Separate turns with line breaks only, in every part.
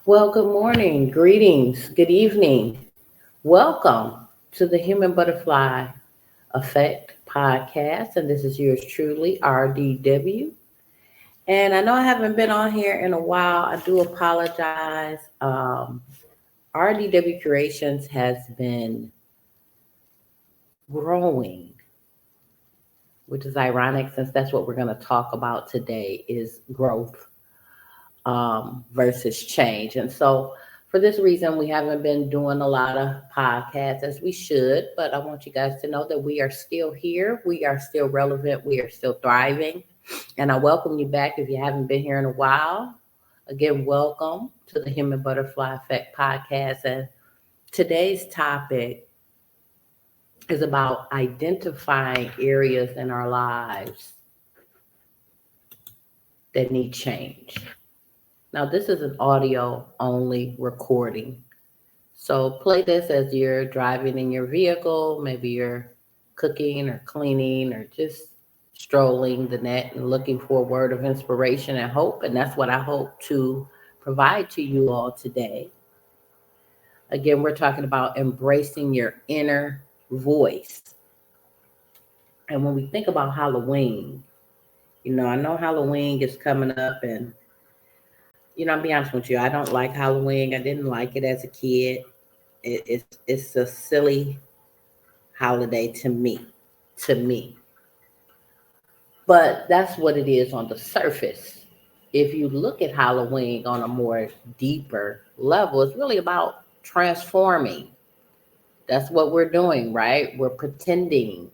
Well, good morning, greetings, good evening. Welcome to the Human Butterfly Effect podcast. And this is yours truly, RDW. And I know I haven't been on here in a while. I do apologize. RDW Creations has been growing, which is ironic since that's what we're going to talk about today is growth versus change. And so, for this reason, we haven't been doing a lot of podcasts as we should, but I want you guys to know that we are still here. We are still relevant. We are still thriving. And I welcome you back if you haven't been here in a while. Again, welcome to the Human Butterfly Effect podcast. And today's topic is about identifying areas in our lives that need change. Now, this is an audio only recording. So play this as you're driving in your vehicle. Maybe you're cooking or cleaning or just strolling the net and looking for a word of inspiration and hope. And that's what I hope to provide to you all today. Again, we're talking about embracing your inner voice. And when we think about Halloween, I know Halloween is coming up and I'll be honest with you, I don't like Halloween. I didn't like it as a kid. It's a silly holiday to me. To me. But that's what it is on the surface. If you look at Halloween on a more deeper level, it's really about transforming. That's what we're doing, right? We're pretending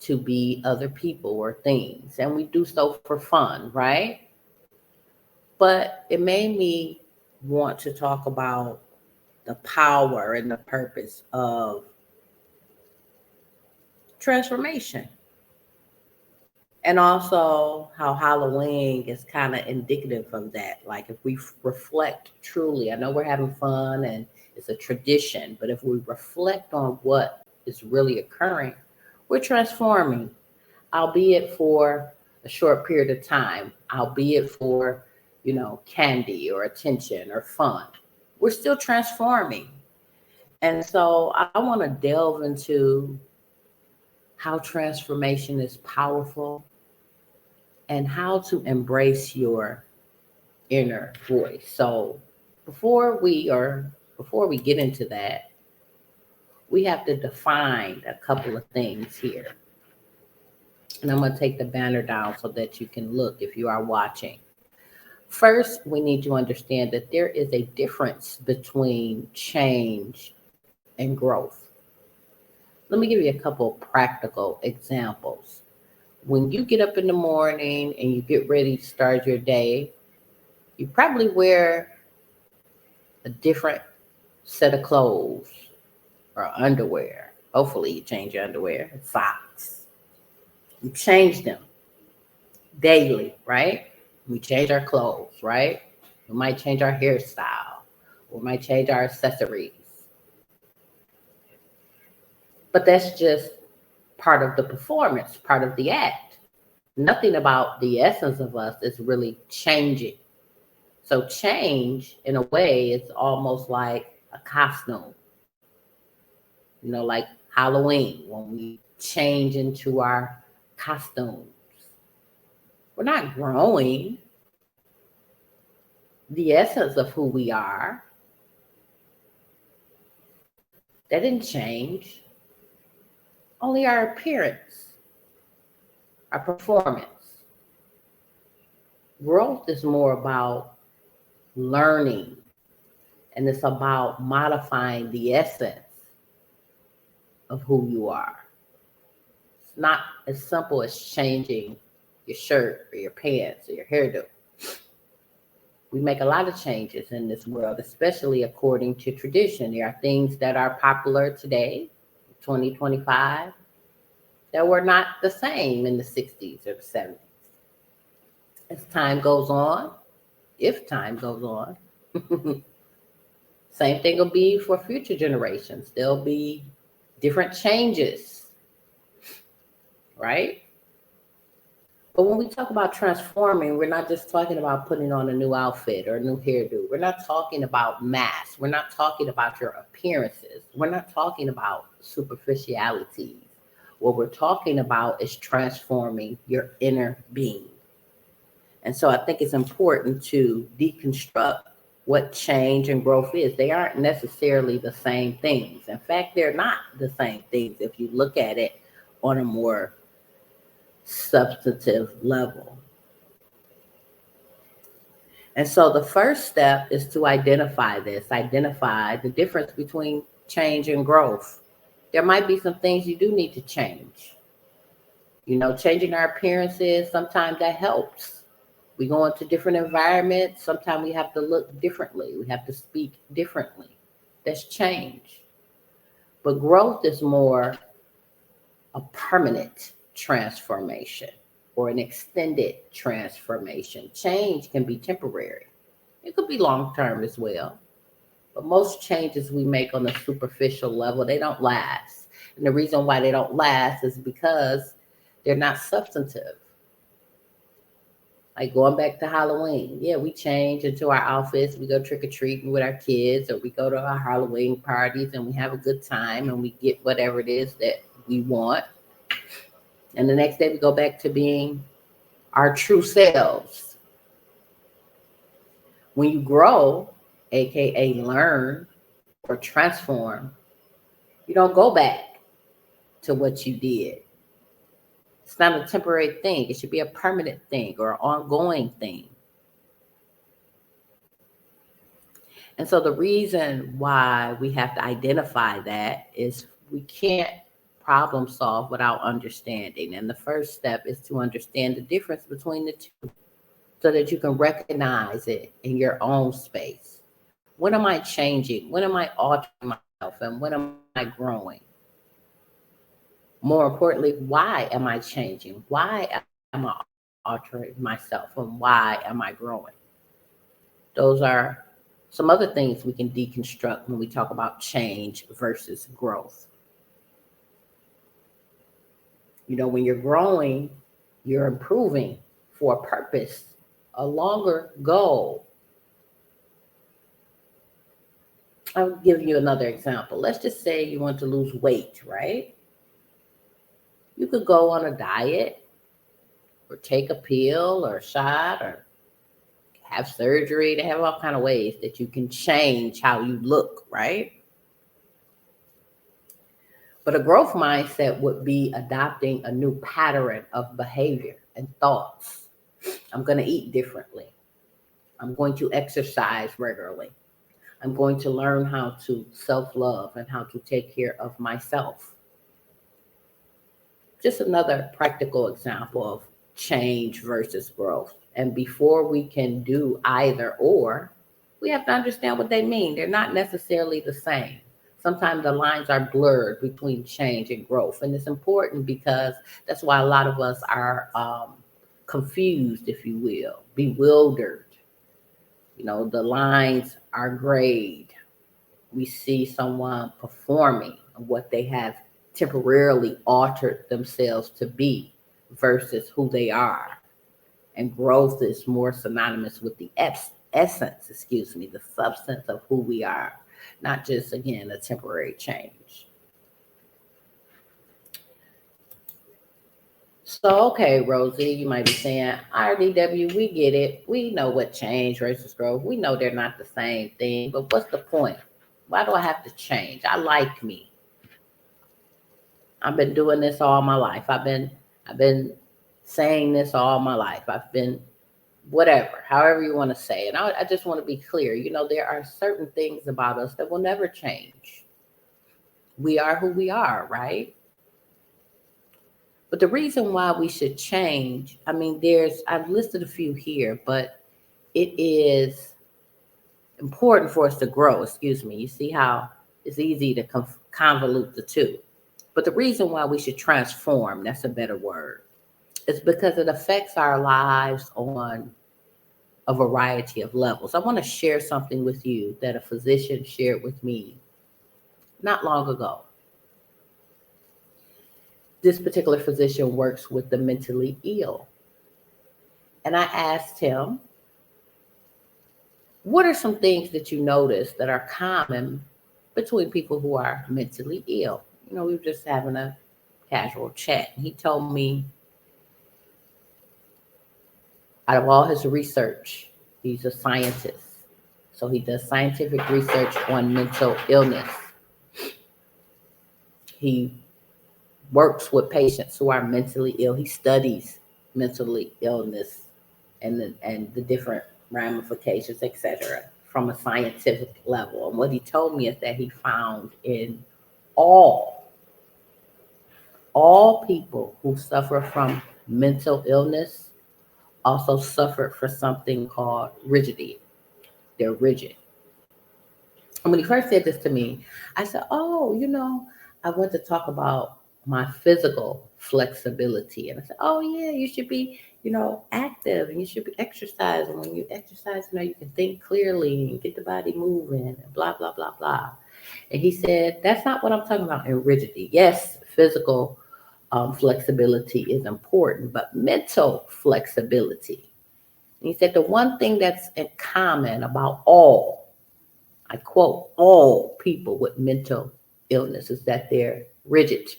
to be other people or things, and we do so for fun, right? But it made me want to talk about the power and the purpose of transformation. And also how Halloween is kind of indicative of that. Like if we reflect truly, I know we're having fun and it's a tradition, but if we reflect on what is really occurring, we're transforming, albeit for a short period of time, albeit for, candy or attention or fun. We're still transforming. And so I want to delve into how transformation is powerful and how to embrace your inner voice. So before we get into that, we have to define a couple of things here. And I'm going to take the banner down so that you can look if you are watching. First, we need to understand that there is a difference between change and growth. Let me give you a couple of practical examples. When you get up in the morning and you get ready to start your day, you probably wear a different set of clothes or underwear. Hopefully you change your underwear and socks. You change them daily, right? We change our clothes, right? We might change our hairstyle. We might change our accessories. But that's just part of the performance, part of the act. Nothing about the essence of us is really changing. So change, in a way, is almost like a costume. Like Halloween, when we change into our costumes. We're not growing. The essence of who we are, that didn't change. Only our appearance, our performance. Growth is more about learning, and it's about modifying the essence of who you are. It's not as simple as changing your shirt or your pants or your hairdo. We make a lot of changes in this world, especially according to tradition. There are things that are popular today, 2025, that were not the same in the 60s or the 70s. As time goes on, if time goes on, same thing will be for future generations. There'll be different changes, right? But when we talk about transforming, we're not just talking about putting on a new outfit or a new hairdo. We're not talking about masks. We're not talking about your appearances. We're not talking about superficialities. What we're talking about is transforming your inner being. And so I think it's important to deconstruct what change and growth is. They aren't necessarily the same things. In fact, they're not the same things if you look at it on a more substantive level. And so the first step is to identify the difference between change and growth. There might be some things you do need to change. Changing our appearances, sometimes that helps. We go into different environments. Sometimes we have to look differently. We have to speak differently. That's change. But growth is more a permanent transformation or an extended transformation. Change can be temporary. It could be long-term as well. But most changes we make on a superficial level, they don't last. And the reason why they don't last is because they're not substantive. Like going back to Halloween. Yeah, we change into our outfits. We go trick-or-treating with our kids, or we go to our Halloween parties and we have a good time and we get whatever it is that we want. And the next day we go back to being our true selves. When you grow, AKA learn or transform, you don't go back to what you did. It's not a temporary thing. It should be a permanent thing or an ongoing thing. And so the reason why we have to identify that is we can't problem solve without understanding. And the first step is to understand the difference between the two so that you can recognize it in your own space. When am I changing? When am I altering myself? And when am I growing? More importantly, why am I changing? Why am I altering myself? And why am I growing? Those are some other things we can deconstruct when we talk about change versus growth. When you're growing, you're improving for a purpose, a longer goal. I'll give you another example. Let's just say you want to lose weight, right? You could go on a diet or take a pill or a shot or have surgery. They have all kinds of ways that you can change how you look, right? But a growth mindset would be adopting a new pattern of behavior and thoughts. I'm going to eat differently. I'm going to exercise regularly. I'm going to learn how to self-love and how to take care of myself. Just another practical example of change versus growth. And before we can do either or, we have to understand what they mean. They're not necessarily the same. Sometimes the lines are blurred between change and growth. And it's important because that's why a lot of us are confused, if you will, bewildered. The lines are grayed. We see someone performing what they have temporarily altered themselves to be versus who they are. And growth is more synonymous with the essence, the substance of who we are, not just, again, a temporary change. So, okay, Rosie, you might be saying, RDW, we get it. We know what change versus growth. We know they're not the same thing, but what's the point? Why do I have to change? I like me. I've been doing this all my life. I've been saying this all my life. I've been whatever, however you want to say it. I just want to be clear. There are certain things about us that will never change. We are who we are, right? But the reason why we should change, I've listed a few here, but it is important for us to grow. You see how it's easy to convolute the two. But the reason why we should transform, that's a better word, is because it affects our lives on a variety of levels. I want to share something with you that a physician shared with me not long ago. This particular physician works with the mentally ill. And I asked him, what are some things that you notice that are common between people who are mentally ill? We were just having a casual chat. And he told me, out of all his research, he's a scientist. So he does scientific research on mental illness. He works with patients who are mentally ill. He studies mentally illness and the different ramifications, etc., from a scientific level. And what he told me is that he found in all people who suffer from mental illness also suffered for something called rigidity. They're rigid. And when he first said this to me, I said, oh, I want to talk about my physical flexibility. And I said, oh, yeah, you should be, active and you should be exercising. When you exercise, you can think clearly and get the body moving and blah, blah, blah, blah. And he said, that's not what I'm talking about in rigidity. Yes, physical flexibility is important, but mental flexibility. And he said, the one thing that's in common about I quote, all people with mental illness is that they're rigid.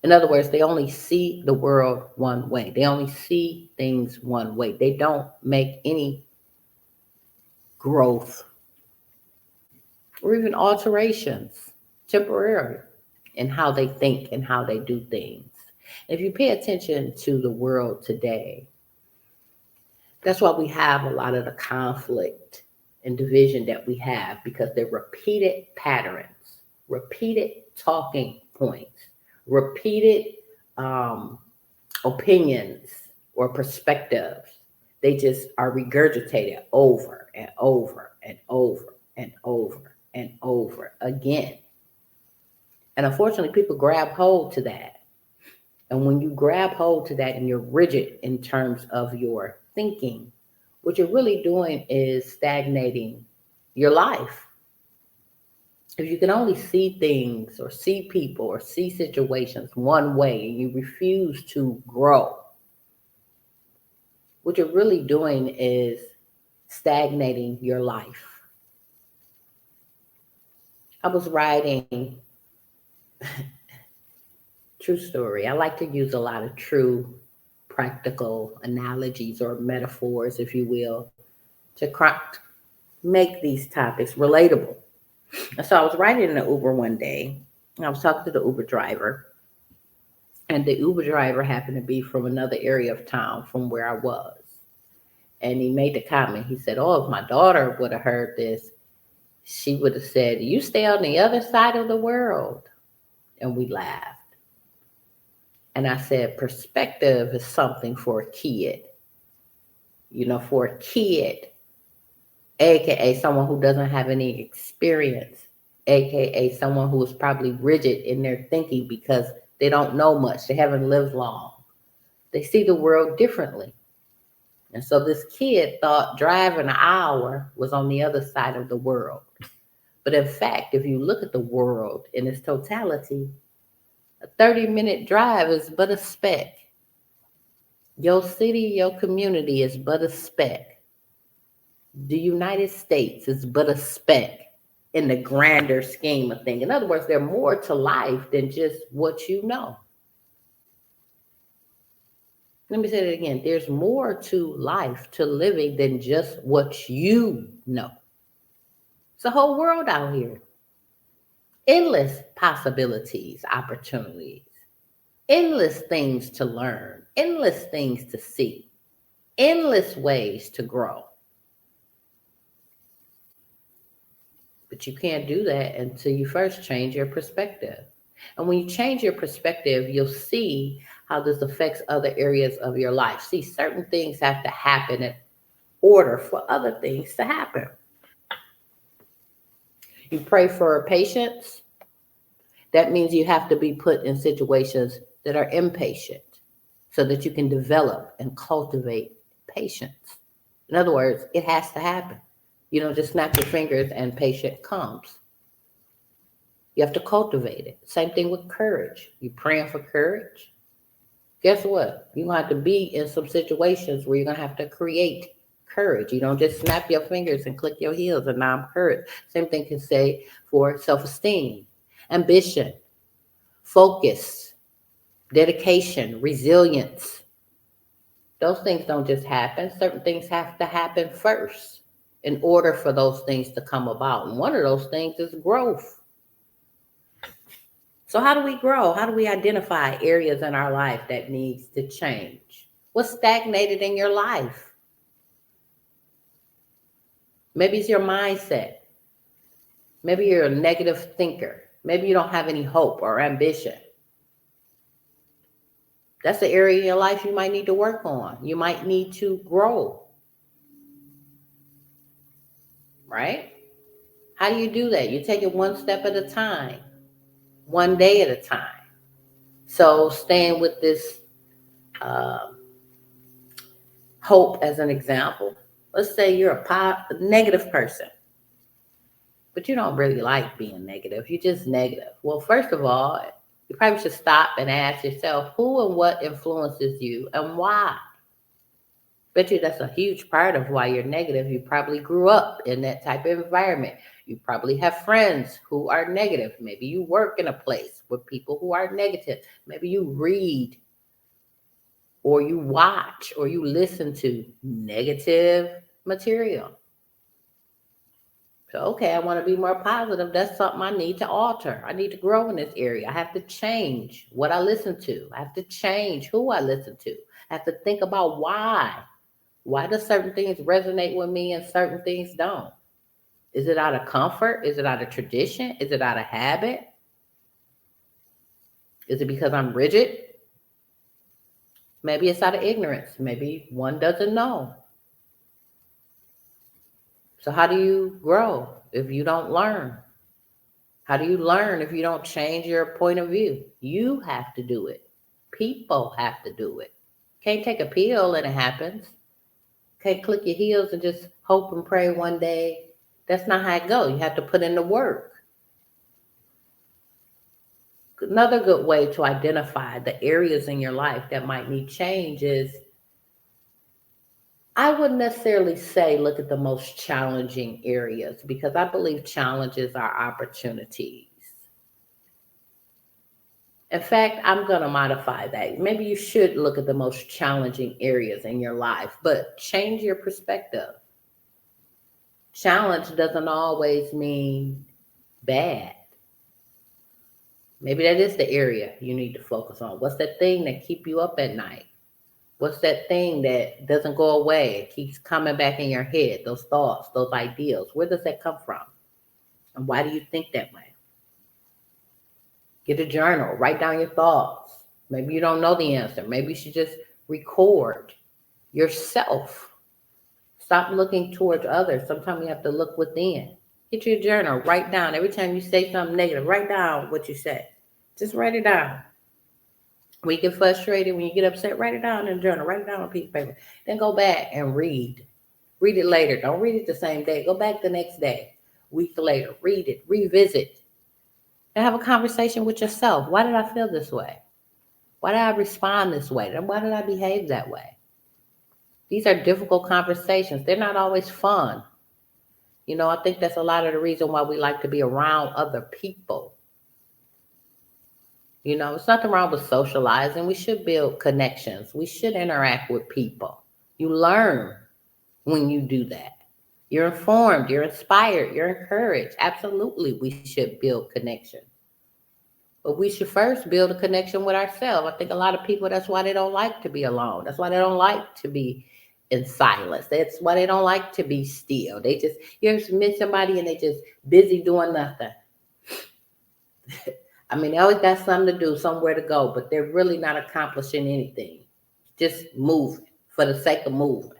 In other words, they only see the world one way. They only see things one way. They don't make any growth or even alterations temporarily in how they think and how they do things. If you pay attention to the world today, that's why we have a lot of the conflict and division that we have, because they're repeated patterns, repeated talking points, repeated opinions or perspectives. They just are regurgitated over and over and over and over and over again. And unfortunately, people grab hold to that. And when you grab hold to that and you're rigid in terms of your thinking, what you're really doing is stagnating your life. If you can only see things or see people or see situations one way and you refuse to grow, what you're really doing is stagnating your life. I was writing, true story. I like to use a lot of true practical analogies or metaphors, if you will, to make these topics relatable. And so I was riding in an Uber one day, and I was talking to the Uber driver, and the Uber driver happened to be from another area of town from where I was. And he made the comment, he said, oh, if my daughter would have heard this, she would have said, you stay on the other side of the world. And we laughed. And I said, perspective is something for a kid. For a kid, AKA someone who doesn't have any experience, AKA someone who is probably rigid in their thinking because they don't know much. They haven't lived long. They see the world differently. And so this kid thought driving an hour was on the other side of the world. But in fact, if you look at the world in its totality, a 30-minute drive is but a speck. Your city, your community is but a speck. The United States is but a speck in the grander scheme of things. In other words, there's more to life than just what you know. Let me say that again. There's more to life, to living, than just what you know. It's a whole world out here. Endless possibilities, opportunities, endless things to learn, endless things to see, endless ways to grow. But you can't do that until you first change your perspective. And when you change your perspective, you'll see how this affects other areas of your life. See, certain things have to happen in order for other things to happen. You pray for patience. That means you have to be put in situations that are impatient so that you can develop and cultivate patience. In other words, it has to happen. You don't just snap your fingers and patient comes. You have to cultivate it. Same thing with courage. You're praying for courage. guess what? You're going to have to be in some situations where you're going to have to create courage. You don't just snap your fingers and click your heels and now I'm courage. Same thing can say for self-esteem, ambition, focus, dedication, resilience. Those things don't just happen. Certain things have to happen first in order for those things to come about. And one of those things is growth. So how do we grow? How do we identify areas in our life that needs to change? What's stagnated in your life? Maybe it's your mindset. Maybe you're a negative thinker. Maybe you don't have any hope or ambition. That's the area in your life you might need to work on. You might need to grow. Right? How do you do that? You take it one step at a time, one day at a time. So staying with this hope as an example, let's say you're a negative person, but you don't really like being negative. You're just negative. Well, first of all, you probably should stop and ask yourself who and what influences you and why. Bet you that's a huge part of why you're negative. You probably grew up in that type of environment. You probably have friends who are negative. Maybe you work in a place with people who are negative. Maybe you read or you watch or you listen to negative material. So, okay, I want to be more positive. That's something I need to alter. I need to grow in this area. I have to change what I listen to. I have to change who I listen to. I have to think about why. Why do certain things resonate with me and certain things don't? Is it out of comfort? Is it out of tradition? Is it out of habit? Is it because I'm rigid? Maybe it's out of ignorance. Maybe one doesn't know. So how do you grow if you don't learn? How do you learn if you don't change your point of view? You have to do it. People have to do it. Can't take a pill and it happens. Can't click your heels and just hope and pray one day. That's not how it goes. You have to put in the work. Another good way to identify the areas in your life that might need change is, I wouldn't necessarily say look at the most challenging areas because I believe challenges are opportunities. In fact, I'm going to modify that. Maybe you should look at the most challenging areas in your life, but change your perspective. Challenge doesn't always mean bad. Maybe that is the area you need to focus on. What's that thing that keeps you up at night? What's that thing that doesn't go away? It keeps coming back in your head, those thoughts, those ideas. Where does that come from? And why do you think that way? Get a journal, write down your thoughts. Maybe you don't know the answer. Maybe you should just record yourself. Stop looking towards others. Sometimes you have to look within. Get your journal, write down. Every time you say something negative, write down what you say. Just write it down. When you get frustrated, when you get upset, write it down in the journal. Write it down on a piece of paper. Then go back and read. Read it later. Don't read it the same day. Go back the next day, week later. Read it. Revisit. And have a conversation with yourself. Why did I feel this way? Why did I respond this way? Why did I behave that way? These are difficult conversations. They're not always fun. You know, I think that's a lot of the reason why we like to be around other people. You know, it's nothing wrong with socializing. We should build connections. We should interact with people. You learn when you do that. You're informed, you're inspired, you're encouraged. Absolutely, we should build connection. But we should first build a connection with ourselves. I think a lot of people, that's why they don't like to be alone. That's why they don't like to be in silence. That's why they don't like to be still. They just, you ever meet somebody and they just busy doing nothing. I mean, they always got something to do, somewhere to go, but they're really not accomplishing anything. Just moving for the sake of moving.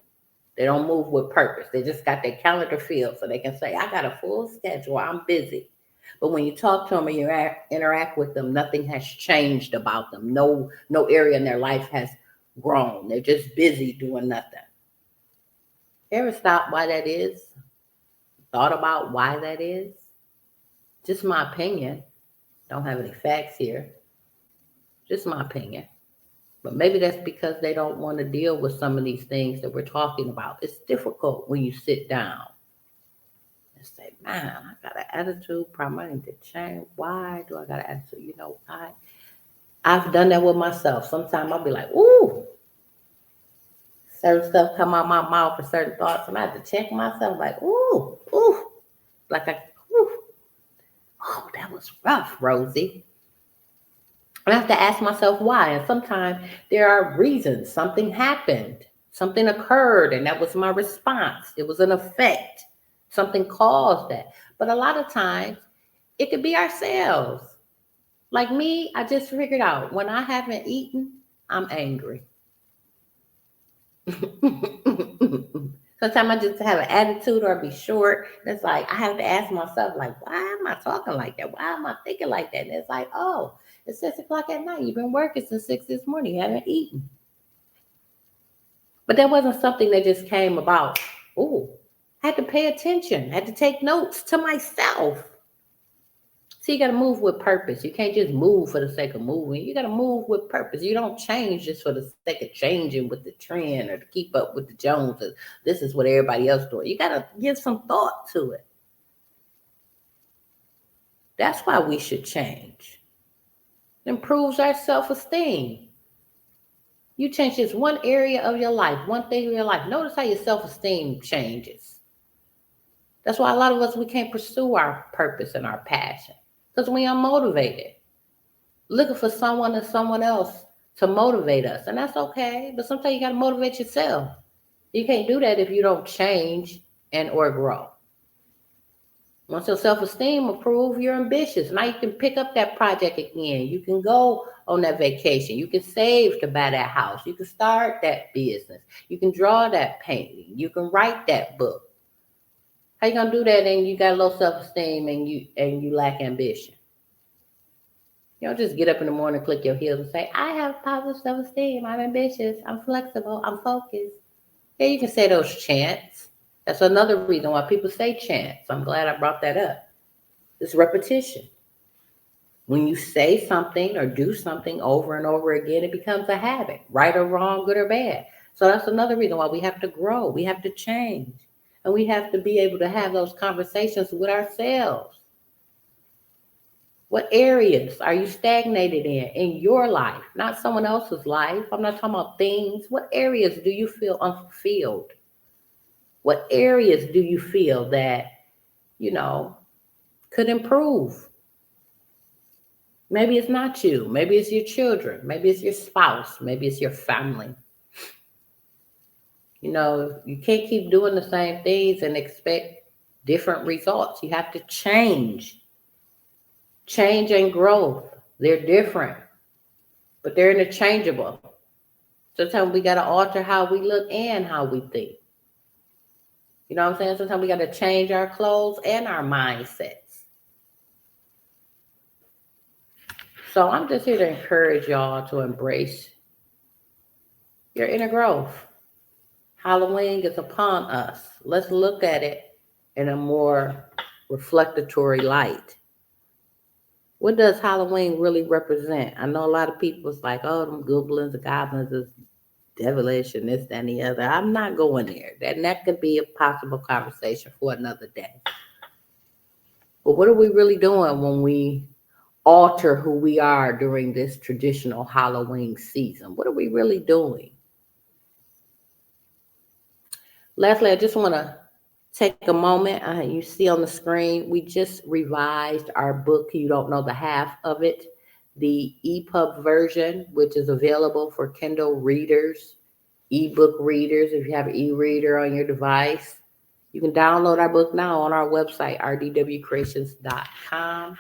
They don't move with purpose. They just got their calendar filled so they can say, I got a full schedule. I'm busy. But when you talk to them and you interact with them, nothing has changed about them. No area in their life has grown. They're just busy doing nothing. Ever stop why that is? Thought about why that is? Just my opinion. Don't have any facts here. Just my opinion. But maybe that's because they don't want to deal with some of these things that we're talking about. It's difficult when you sit down and say, man, I got an attitude, probably I need to change. Why do I got an attitude? You know, I've done that with myself. Sometimes I'll be like, ooh, certain stuff come out my mouth for certain thoughts, and I have to check myself like, ooh, like ooh, oh, that was rough, Rosie. And I have to ask myself why. And sometimes there are reasons. Something happened, something occurred, and that was my response. It was an effect. Something caused that. But a lot of times it could be ourselves. Like me, I just figured out when I haven't eaten, I'm angry. Sometimes I just have an attitude or be short. It's like I have to ask myself, like, why am I talking like that? Why am I thinking like that? And it's like, oh, it's 6 o'clock at night. You've been working since 6 this morning. You haven't eaten. But that wasn't something that just came about. Oh, I had to pay attention. I had to take notes to myself. So you got to move with purpose. You can't just move for the sake of moving. You got to move with purpose. You don't change just for the sake of changing with the trend or to keep up with the Joneses. This is what everybody else doing. You got to give some thought to it. That's why we should change. It improves our self-esteem. You change just one area of your life, one thing in your life. Notice how your self-esteem changes. That's why a lot of us, we can't pursue our purpose and our passion because we are unmotivated. Looking for someone or someone else to motivate us. And that's okay. But sometimes you got to motivate yourself. You can't do that if you don't change and or grow. Once your self-esteem improves, you're ambitious. Now you can pick up that project again. You can go on that vacation. You can save to buy that house. You can start that business. You can draw that painting. You can write that book. How you gonna do that and you got low self-esteem and you lack ambition? You don't just get up in the morning, click your heels and say, I have positive self-esteem. I'm ambitious. I'm flexible. I'm focused. Yeah, you can say those chants. That's another reason why people say chants. I'm glad I brought that up. It's repetition. When you say something or do something over and over again, it becomes a habit, right or wrong, good or bad. So that's another reason why we have to grow. We have to change. And we have to be able to have those conversations with ourselves. What areas are you stagnated in your life, not someone else's life? I'm not talking about things. What areas do you feel unfulfilled? What areas do you feel that, could improve? Maybe it's not you. Maybe it's your children. Maybe it's your spouse. Maybe it's your family. You can't keep doing the same things and expect different results. You have to change. Change and growth, they're different, but they're interchangeable. Sometimes we got to alter how we look and how we think. You know what I'm saying? Sometimes we got to change our clothes and our mindsets. So I'm just here to encourage y'all to embrace your inner growth. Halloween is upon us. Let's look at it in a more reflectory light. What does Halloween really represent? I know a lot of people's like, oh, them goblins, the goblins is devilish and this, that, and the other. I'm not going there. That could be a possible conversation for another day. But what are we really doing when we alter who we are during this traditional Halloween season? What are we really doing? Lastly, I just want to take a moment. You see on the screen, we just revised our book. You don't know the half of it. The EPUB version, which is available for Kindle readers, ebook readers. If you have an e-reader on your device, you can download our book now on our website, rdwcreations.com.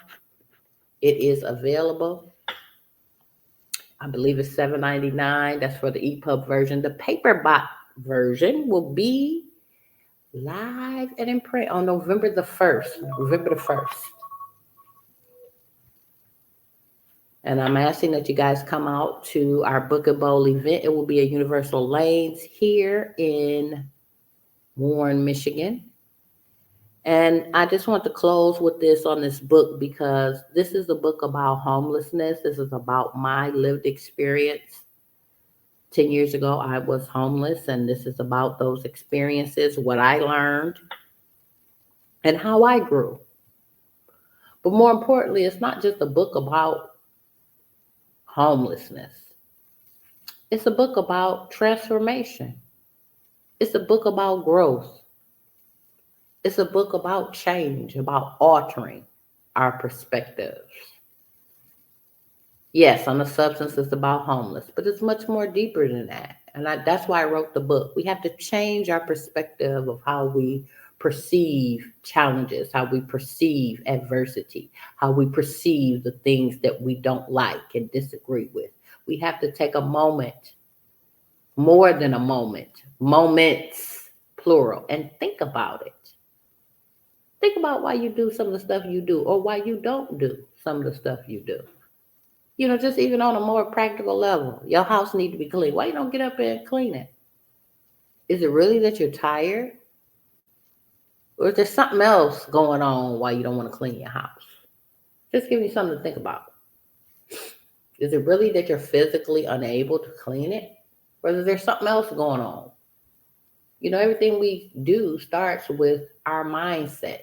It is available. I believe it's $7.99. That's for the EPUB version. The paperback version will be live and in print on November the 1st. And I'm asking that you guys come out to our Book and Bowl event. It will be at Universal Lanes here in Warren, Michigan. And I just want to close with this on this book because this is a book about homelessness. This is about my lived experience. 10 years ago, I was homeless, and this is about those experiences, what I learned, and how I grew. But more importantly, it's not just a book about homelessness, it's a book about transformation, it's a book about growth, it's a book about change, about altering our perspectives. Yes, on the substance, it's about homeless, but it's much more deeper than that. And that's why I wrote the book. We have to change our perspective of how we perceive challenges, how we perceive adversity, how we perceive the things that we don't like and disagree with. We have to take a moment, more than a moment, moments, plural, and think about it. Think about why you do some of the stuff you do, or why you don't do some of the stuff you do. Just even on a more practical level, your house needs to be clean. Why you don't get up and clean it? Is it really that you're tired? Or is there something else going on why you don't want to clean your house? Just give you something to think about. Is it really that you're physically unable to clean it? Or is there something else going on? Everything we do starts with our mindset.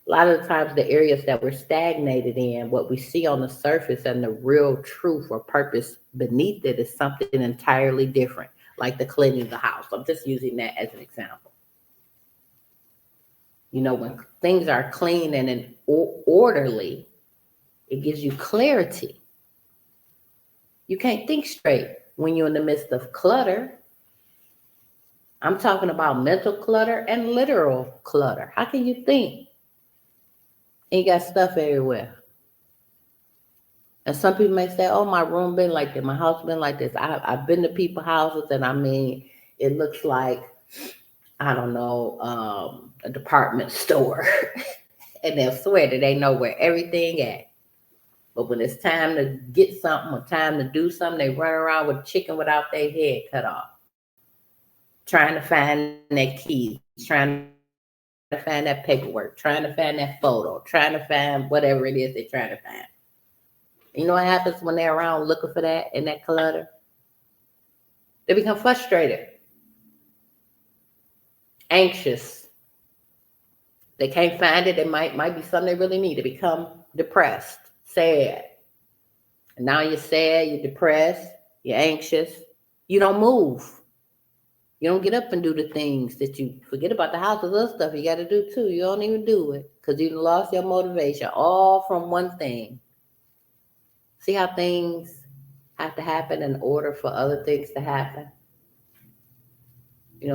A lot of the times, the areas that we're stagnated in, what we see on the surface and the real truth or purpose beneath it is something entirely different, like the cleaning the house. I'm just using that as an example. When things are clean and orderly, it gives you clarity. You can't think straight when you're in the midst of clutter. I'm talking about mental clutter and literal clutter. How can you think? And you got stuff everywhere. And some people may say, oh, my room been like this, my house been like this. I've been to people's houses, and it looks like, I don't know, a department store. And they'll swear that they know where everything at. But when it's time to get something or time to do something, they run around with chicken without their head cut off, trying to find their keys, trying to find that paperwork, trying to find that photo, trying to find whatever it is they're trying to find. You know what happens when they're around looking for that and that clutter? They become frustrated, anxious. They can't find it. It might be something they really need. They become depressed, sad. And now you're sad, you're depressed, you're anxious. You don't move. You don't get up and do the things that you forget about the house. There's other stuff you got to do too. You don't even do it because you lost your motivation, all from one thing. See how things have to happen in order for other things to happen?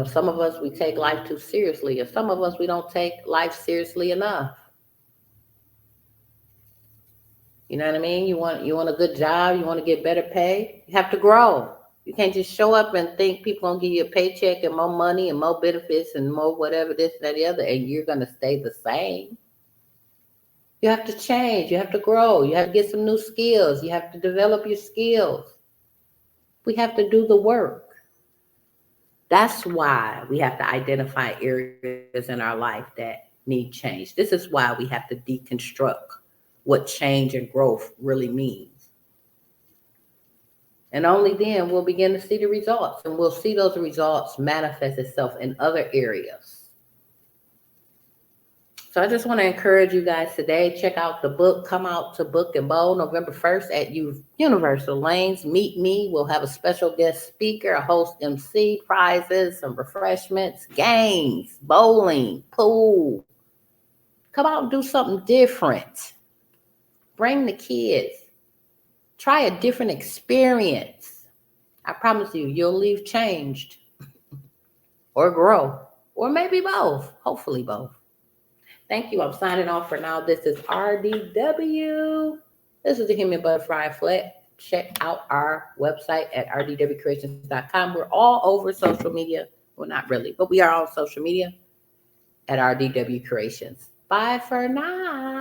Some of us, we take life too seriously, and some of us, we don't take life seriously enough. You know what I mean? You want a good job, you want to get better pay, you have to grow. You can't just show up and think people gonna give you a paycheck and more money and more benefits and more whatever, this, that, the other, and you're gonna stay the same. You have to change, you have to grow, you have to get some new skills, you have to develop your skills. We have to do the work. That's why we have to identify areas in our life that need change. This is why we have to deconstruct what change and growth really means. And only then we'll begin to see the results, and we'll see those results manifest itself in other areas. So I just want to encourage you guys today, check out the book, Come Out to Book and Bowl, November 1st at Universal Lanes. Meet me. We'll have a special guest speaker, a host MC, prizes, some refreshments, games, bowling, pool. Come out and do something different. Bring the kids. Try a different experience. I promise you, you'll leave changed or grow, or maybe both, hopefully both. Thank you. I'm signing off for now. This is RDW. This is the Human Butterfly Effect. Check out our website at rdwcreations.com. We're all over social media. Well, not really, but we are on social media at RDW Creations. Bye for now.